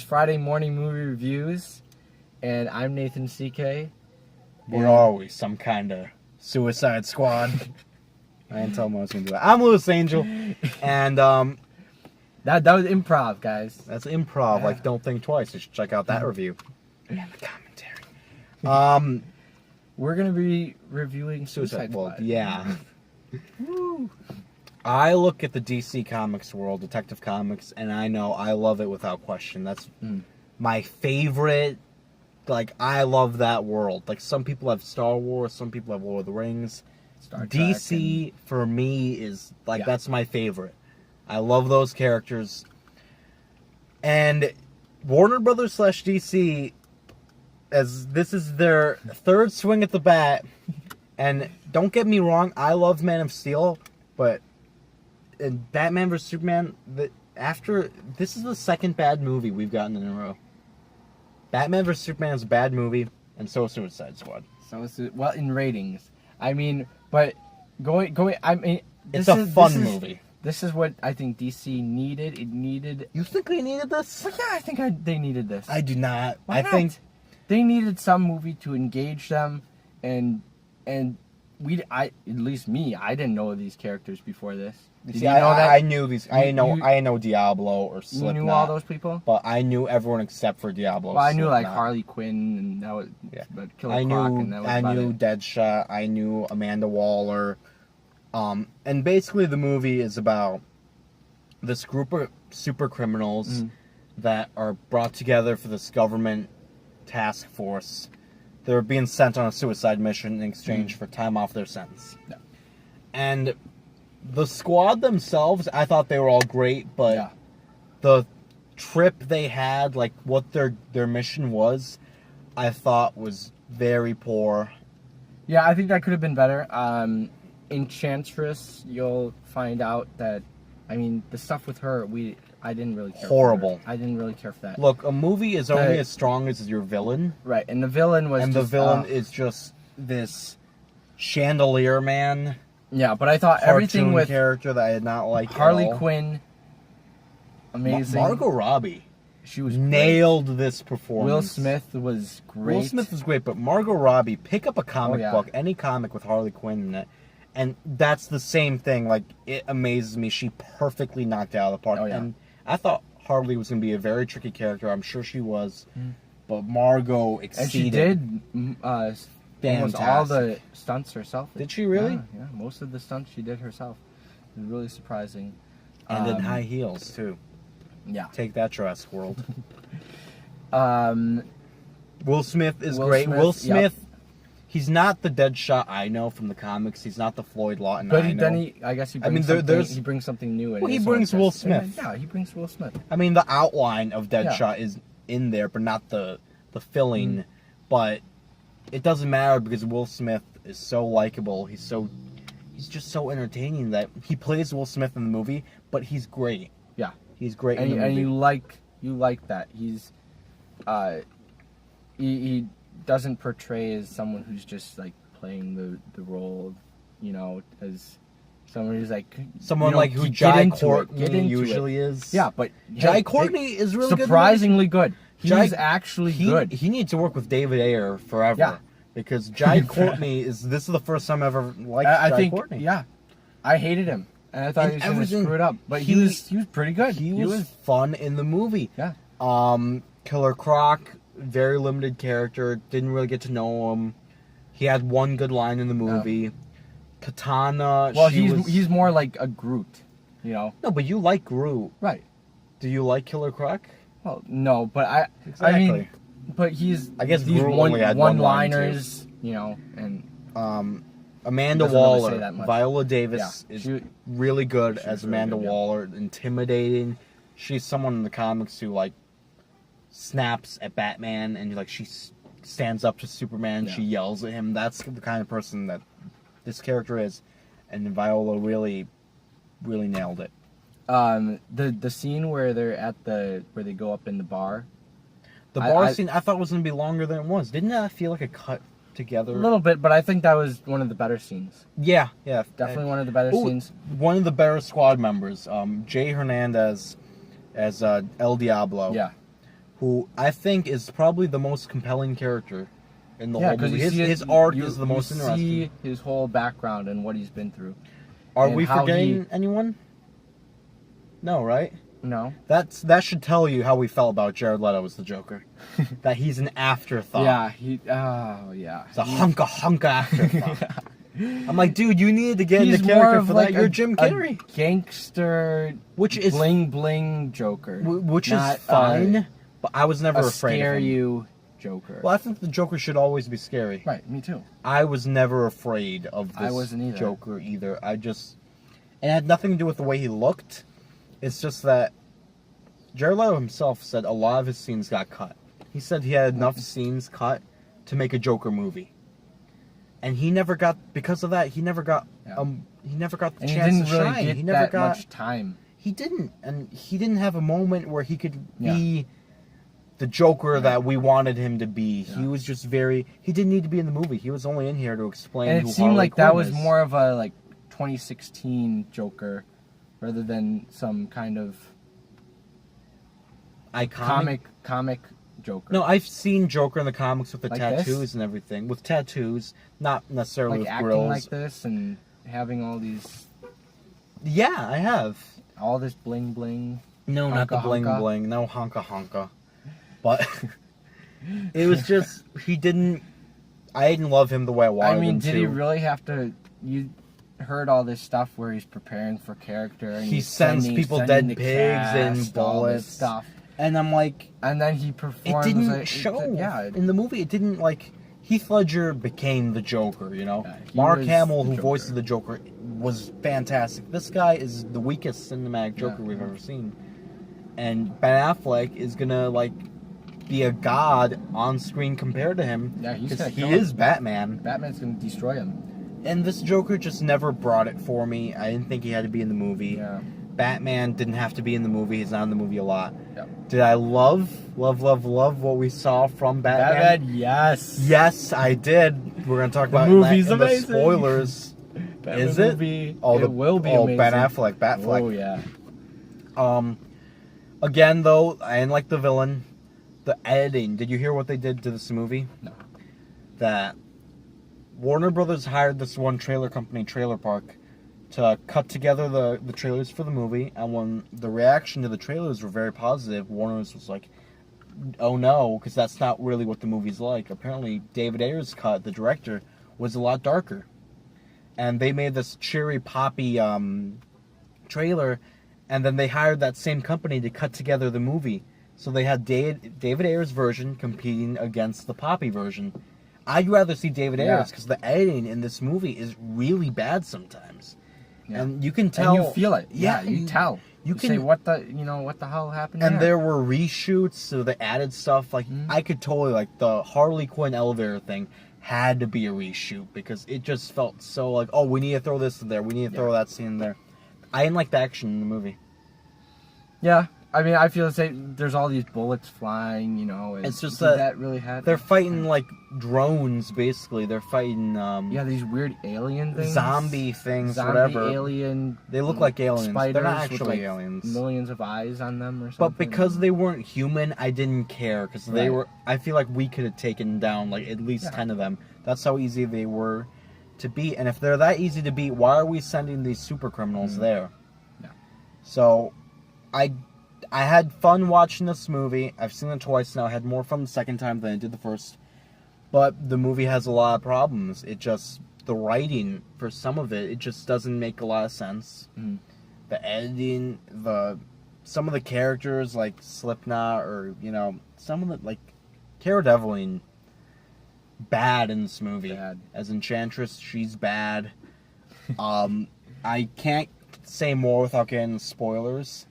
is Friday Morning Movie Reviews, and I'm Nathan CK. We're always some kind of Suicide Squad. I didn't tell him I was going to do that. I'm Lewis Angel, and that was improv, guys. that's improv. Yeah. Like, don't think twice. You should check out that review and the commentary. We're gonna be reviewing Suicide Well, Squad. yeah. Woo. I look at the DC Comics world, Detective Comics, and I know I love it without question. That's my favorite. Like, I love that world. Like, some people have Star Wars, some people have Lord of the Rings. Star Trek DC, for me, is, like, Yeah. that's my favorite. I love those characters. And Warner Brothers / DC, as this is their third swing at the bat, and don't get me wrong, I love Man of Steel, but in Batman vs. Superman, this is the second bad movie we've gotten in a row. Batman vs. Superman is a bad movie, and so is Suicide Squad. So it's well in ratings. I mean, but going. I mean, It's a fun movie. This is what I think DC needed. It needed. You think they needed this? Well, yeah, I think they needed this. I do not. Why I not? think they needed some movie to engage them, and at least me, I didn't know these characters before this. Did See, you know that? I knew these. I You- know Diablo or You Slipknot. knew all those people? But I knew everyone except for Diablo. Well, I knew like Slipknot. Harley Quinn, and that was but Killer I Croc, knew and that was about it. Deadshot. I knew Amanda Waller. And basically the movie is about this group of super criminals that are brought together for this government task force. They're being sent on a suicide mission in exchange for time off their sentence. Yeah. And the squad themselves, I thought they were all great, but Yeah. the trip they had, like what their mission was, I thought was very poor. Yeah, I think that could have been better. Enchantress, you'll find out that, I mean, the stuff with her, I didn't really care Horrible. for her. I didn't really care for that. Look, a movie is only Right. as strong as your villain, Right, and the villain was and just, the villain is just this chandelier man, yeah, but I thought everything cartoon with character that I did not like. Harley at all. Quinn, amazing. Margot Robbie She was nailed this performance. Will Smith was great. Will Smith was great, but Margot Robbie, pick up a comic yeah. book, any comic with Harley Quinn in it, and that's the same thing. Like, it amazes me. She perfectly knocked it out of the park. Oh, yeah. And I thought Harley was going to be a very tricky character. I'm sure she was. But Margot And exceeded. she did almost all the stunts herself. Did she really? Yeah, most of the stunts she did herself. It was really surprising. And in high heels, too. Yeah. Take that, Jurassic World. Um, Will Smith is Will great. Smith, Will yep. Smith, he's not the Deadshot I know from the comics. He's not the Floyd Lawton but I know. then I guess he brings there's- he brings something new. In Well, he his brings own Will twist. Smith. Yeah, he brings Will Smith. I mean, the outline of Deadshot is in there, but not the filling. But it doesn't matter because Will Smith is so likable. He's just so entertaining that he plays Will Smith in the movie, but he's great. Yeah. He's great in And, the movie. and you like that. He's he doesn't portray as someone who's just like playing the role of, you know, as someone who's like Someone you know, like who get Jai into it, Courtney get into usually it. is. Yeah, but Jai Courtney is really surprisingly good. Jai- He's actually good. He needs to work with David Ayer forever. Yeah. Because Jai Courtney this is the first time I've ever liked I Jai think Courtney. yeah, I hated him, and I thought And he was going to everything- screw it up. But he- he was pretty good. He was fun in the movie. Yeah. Killer Croc, very limited character. Didn't really get to know him. He had one good line in the movie. Katana. Well, she he's more like a Groot, you know. No, but you like Groot. Right. Do you like Killer Croc? Well, no, but I Exactly. mean, but I guess these Groot only had one line, one-liners, you know, and Amanda Doesn't really Waller, say that much. Viola Davis Yeah, is really good she's as really Amanda good, yeah. Waller. Intimidating. She's someone in the comics who like snaps at Batman and like she stands up to Superman. Yeah. She yells at him. That's the kind of person that this character is, and Viola really nailed it. the scene where where they go up in the bar. The bar I- scene I thought was going to be longer than it was. Didn't that feel like a cut together? A little bit, but I think that was one of the better scenes. Yeah. Definitely one of the better Ooh, scenes. One of the better squad members, Jay Hernandez as El Diablo. Yeah. who I think is probably the most compelling character in the whole movie. you see His arc is the most interesting. You see his whole background and what he's been through. Are and we how forgetting anyone? No, right? No. That should tell you how we felt about Jared Leto as the Joker. That he's an afterthought. Yeah. It's a hunka afterthought. I'm like, dude, you needed to get He's into more character of for like that. You're Jim Carrey. a gangster, Which is bling Joker, which not, is fine, but I was never a afraid scare of him. you Joker. Well, I think the Joker should always be scary. Right, me too. I was never afraid of this I wasn't either. Joker either. It had nothing to do with the way he looked. It's just that Jared Leto himself said a lot of his scenes got cut. He said he had enough scenes cut to make a Joker movie. And he never got, because of that, he never got the And he chance didn't to really shine. get He never that got much time. He didn't, and he didn't have a moment where he could be the Joker that we wanted him to be. Yeah. He was just he didn't need to be in the movie. He was only in here to explain And who it seemed Harley like that Quinn was is. more of a 2016 Joker, rather than some kind of iconic comic Joker. No, I've seen Joker in the comics with the Like tattoos this? and everything. With tattoos, not necessarily like with acting grills. like this and having all Yeah, I have. this bling bling. No, not the Honka bling honka. bling. No honka honka. But it was just I didn't love him the way I wanted him to. Did he really have to? You heard all this stuff where he's preparing for character and He he's sends people dead the pigs and cast, all this bullets. stuff, And I'm like, and then he it performs. didn't show. In the movie, it didn't Heath Ledger became the Joker, you know? Yeah, he Mark was Hamill, the who Joker. voices the Joker, was fantastic. This guy is the weakest cinematic Joker Yeah. we've ever seen. And Ben Affleck is gonna, be a god on screen compared to him. Yeah, he's 'cause gonna he kill is him. Batman. Batman's gonna destroy him. And this Joker just never brought it for me. I didn't think he had to be in the movie. Yeah. Batman didn't have to be in the movie. He's not in the movie a lot. Yep. Did I love what we saw from Batman? Yes. Yes, I did. We're gonna talk about movie's in the amazing. spoilers. Batman Is it? movie, Oh, it will be oh, amazing. Ben Affleck, Batfleck. Oh yeah. Again though, I didn't like the villain. The editing. Did you hear what they did to this movie? No. That Warner Brothers hired this one trailer company, Trailer Park, to cut together the trailers for the movie, and when the reaction to the trailers were very positive, Warner's was like, oh no, because that's not really what the movie's like. Apparently, David Ayer's cut, the director, was a lot darker. And they made this cheery, poppy trailer, and then they hired that same company to cut together the movie. So they had David Ayer's version competing against the poppy version. I'd rather see David Ayer's because the editing in this movie is really bad sometimes. Yeah. And you can tell. And you feel it. Yeah, you tell. You You can say what the hell happened. And here? there were reshoots, so they added stuff. I could totally the Harley Quinn elevator thing had to be a reshoot because it just felt so oh, we need to throw this in there, we need to throw that scene in there. I didn't like the action in the movie. Yeah, I feel the same. There's all these bullets flying. It's just did that really happen. They're fighting drones, basically. They're fighting these weird alien things, zombie things, zombie whatever. Alien. They look like aliens. Spiders They're not with, actually aliens. Millions of eyes on them or something. But because they weren't human, I didn't care because they Right. were. I feel like we could have taken down at least 10 of them. That's how easy they were to beat. And if they're that easy to beat, why are we sending these super criminals there? Yeah. So, I had fun watching this movie. I've seen it twice now. I had more fun the second time than I did the first. But the movie has a lot of problems. The writing for some of it just doesn't make a lot of sense. Mm. The editing, some of the characters like Slipknot or some of the Cara Delevingne, bad in this movie. Bad. As Enchantress, she's bad. I can't say more without getting spoilers.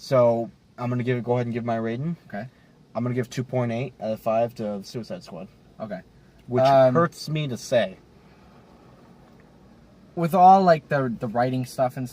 So I'm gonna go ahead and give my rating. Okay. I'm gonna give 2.8 out of 5 to Suicide Squad, Okay. which hurts me to say. With all the writing stuff and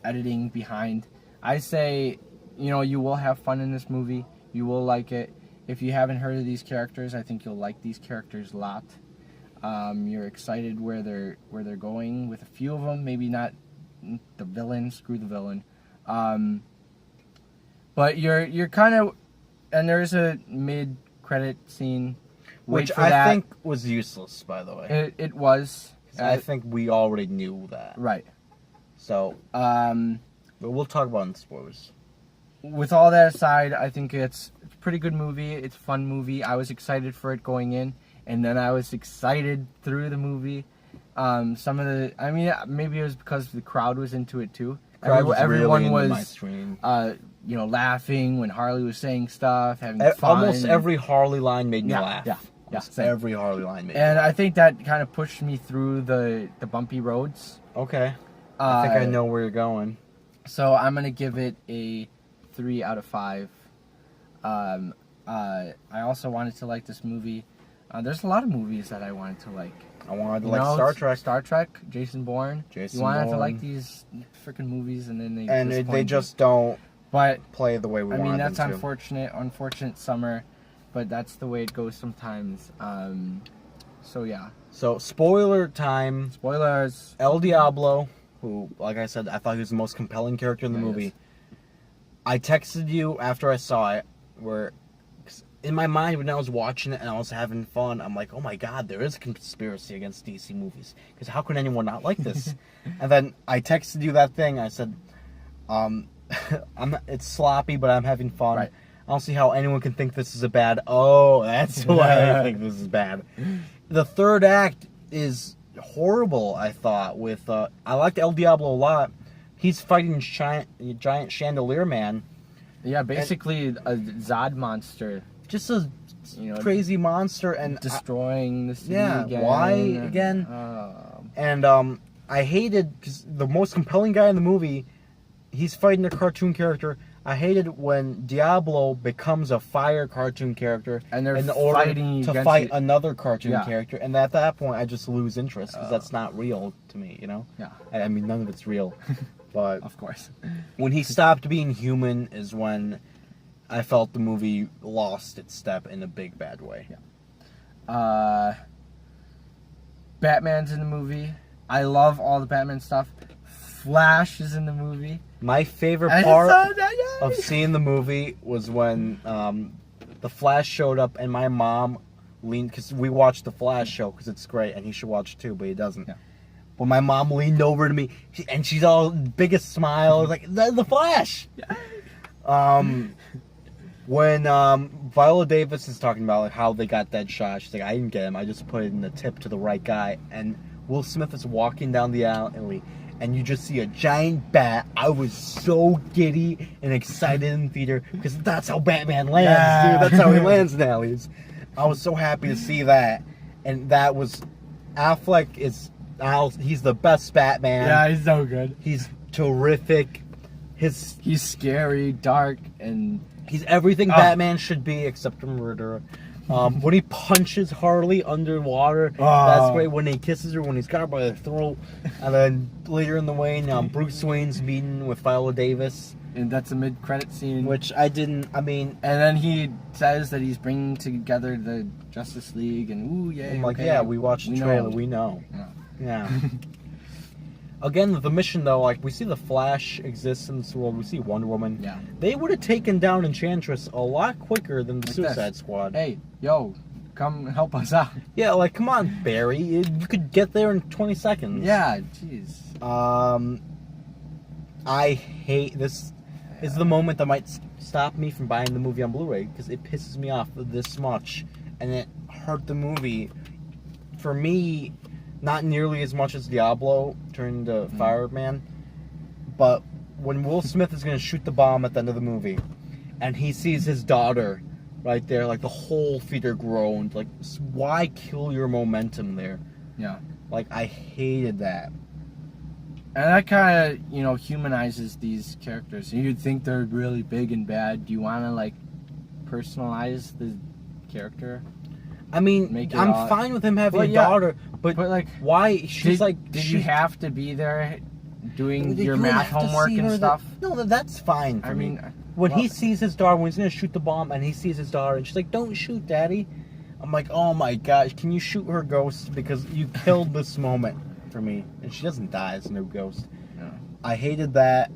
editing behind, I say, you will have fun in this movie. You will like it. If you haven't heard of these characters, I think you'll like these characters a lot. You're excited where they're going with a few of them. Maybe not the villain. Screw the villain. But you're kind of And there's a mid-credit scene. Wait Which for I that. think was useless, by the way. It was. I think we already knew that. Right. So, Um, but we'll talk about it in spoilers. with all that aside, I think it's a pretty good movie. It's a fun movie. I was excited for it going in, and then I was excited through the movie. Some of the, I mean, maybe it was because the crowd was into it too. Everyone into my was, stream. laughing when Harley was saying stuff, having fun. Almost every Harley line made me Yeah, laugh. yeah, Almost same. every Harley line made me And laugh. I think that kind of pushed me through the bumpy roads. Okay. I think I know where you're going. So I'm gonna give it a 3 out of 5. I also wanted to like this movie. There's a lot of movies that I wanted to like. I wanted to You like know, Star Trek. Star Trek, Jason Bourne. Jason You wanted to Bourne. like these freaking movies, and then And they disappoint you. just don't But play the way we I wanted mean, that's them to. unfortunate summer, but that's the way it goes sometimes. So yeah, So, spoiler time. spoilers. El Diablo, who, like I said, I thought he was the most compelling character in the Yeah, he movie. is. I texted you after I saw it, where 'cause in my mind when I was watching it and I was having fun, I'm like, oh my god, there is a conspiracy against DC movies. Because how could anyone not like this? And then I texted you that thing. I said, it's sloppy, but I'm having fun. Right. I don't see how anyone can think this is a bad. Oh, that's why I think this is bad. The third act is horrible. I thought with I liked El Diablo a lot. He's fighting giant chandelier man, Yeah, basically a Zod monster, just a you know, crazy monster, and destroying the city yeah, again. why again? And, I hated because the most compelling guy in the movie, he's fighting a cartoon character. I hated when Diablo becomes a fire cartoon character and they're in order fighting to against fight it. another cartoon Yeah. character, and at that point I just lose interest because that's not real to me, you know. Yeah, I mean, none of it's real. But of course. when he stopped being human is when I felt the movie lost its step in a big bad way. Batman's in the movie. I love all the Batman stuff. Flash is in the movie. My favorite I part saw that, yeah. of seeing the movie was when the Flash showed up and my mom leaned, because we watched the Flash show because it's great and he should watch it too, but he doesn't. Yeah. When my mom leaned over to me and she's all biggest smile, like the Flash. When Viola Davis is talking about like how they got that shot, she's like, I didn't get him, I just put it in the tip to the right guy. And Will Smith is walking down the alley and you just see a giant bat. I was so giddy and excited in the theater because that's how Batman lands, Yeah. dude. That's how he lands in alleys. I was so happy to see that. And that was Affleck he's the best Batman. Yeah, he's so good. He's terrific. He's scary, dark, and He's everything Oh. Batman should be except a murderer. When he punches Harley underwater, Oh. that's great. When he kisses her, when he's got her by the throat, and then later in the way, Bruce Wayne's meeting with Viola Davis, and that's a mid-credit scene. which I didn't. I mean, And then he says that he's bringing together the Justice League, and ooh, yeah, I'm like, okay, yeah, we watched the we trailer, know. we know. Yeah. Yeah. Again, the mission though, like we see the Flash exists in this world, we see Wonder Woman. Yeah. They would have taken down Enchantress a lot quicker than the Like Suicide this. Squad. Hey, yo, come help us out. Yeah, like come on, Barry, you could get there in 20 seconds. Yeah, jeez. I hate this. Is the moment that might stop me from buying the movie on Blu-ray because it pisses me off this much, and it hurt the movie. For me, not nearly as much as Diablo turned to Fireman, but when Will Smith is going to shoot the bomb at the end of the movie, and he sees his daughter right there, like the whole theater groaned. Like, why kill your momentum there? Yeah. Like, I hated that. And that kind of, humanizes these characters. You'd think they're really big and bad. Do you want to, personalize the character? I mean, Make it I'm all- fine with him having Well, a yeah, daughter, but But, why? She's did you have to be there doing You your would math have to homework see and her stuff? No, that's fine for I me. mean, When he well- sees his daughter, when he's gonna shoot the bomb, and he sees his daughter, and she's like, "Don't shoot, Daddy." I'm like, "Oh my gosh, can you shoot her ghost? Because you killed this moment for me." And she doesn't die; it's no ghost. Yeah. I hated that.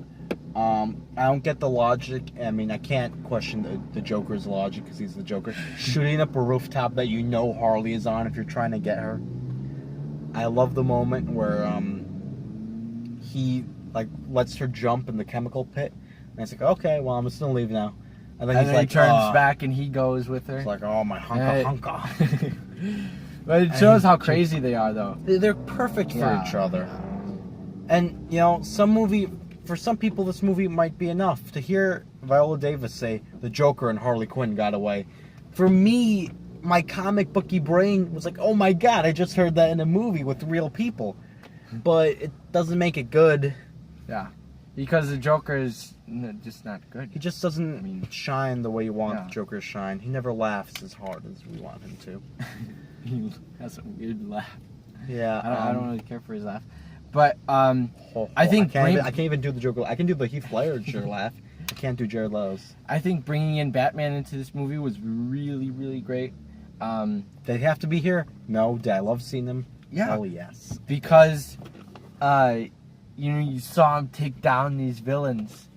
I don't get the logic. I mean, I can't question the Joker's logic because he's the Joker. Shooting up a rooftop that you know Harley is on if you're trying to get her. I love the moment where he like lets her jump in the chemical pit, and it's like, okay, well, I'm just gonna leave now. And then And he's then like, he turns back and he goes with her. It's like, oh my hunka. But it shows how crazy they are, though. They're perfect for Yeah. each other. And you know, for some people, this movie might be enough to hear Viola Davis say the Joker and Harley Quinn got away. For me, my comic booky brain was like, oh my god, I just heard that in a movie with real people. But it doesn't make it good. Yeah. Because the Joker is just not good. He just doesn't shine the way you want Yeah. the Joker to shine. He never laughs as hard as we want him to. He has a weird laugh. Yeah, I don't really care for his laugh. But I think I can't even do the Joker. I can do the Heath Ledger laugh. I can't do Jared Leto's. I think bringing in Batman into this movie was really, really great. Did they have to be here? No. Did I love seeing them? Yeah. Hell yes. Because, you saw him take down these villains.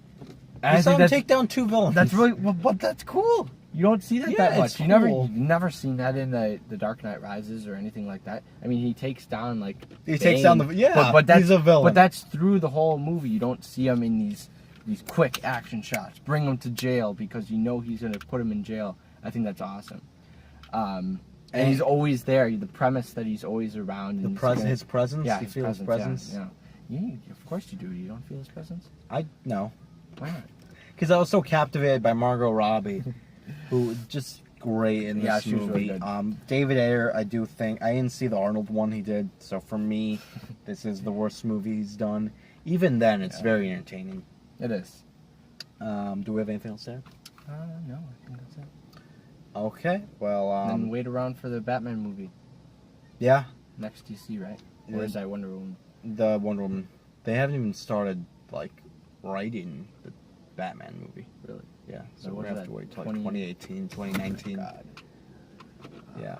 And I I saw think him take down 2 villains. that's really, but that's cool. You don't see that Yeah, that much. it's You've cool. never seen that in the Dark Knight Rises or anything like that. I mean, he takes down like He takes down the but that's, he's a villain. But that's through the whole movie. You don't see him in these quick action shots. Bring him to jail because you know he's gonna put him in jail. I think that's awesome. And he's always there. The premise that he's always around. And his presence. Yeah, You his feel his presence. Yeah. Yeah, of course you do. You don't feel his presence? No, Why not? because I was so captivated by Margot Robbie, who was just great in Yeah, this she was movie. really good. David Ayer, I do think I didn't see the Arnold one he did, so for me, this is the worst movie he's done. Even then, it's very entertaining. It is. Do we have anything else there? No, I think that's it. Okay, well, And then wait around for the Batman movie yeah, next DC, right? Yeah. Or is that Wonder Woman? the Wonder Woman. They haven't even started like writing the Batman movie. Really? Yeah, so So we're what gonna is have to that, wait till 20 like 2018, 2019. God. Yeah.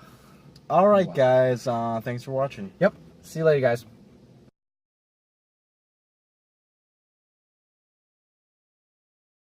All right, Wow. guys. Thanks for watching. Yep. See you later, guys.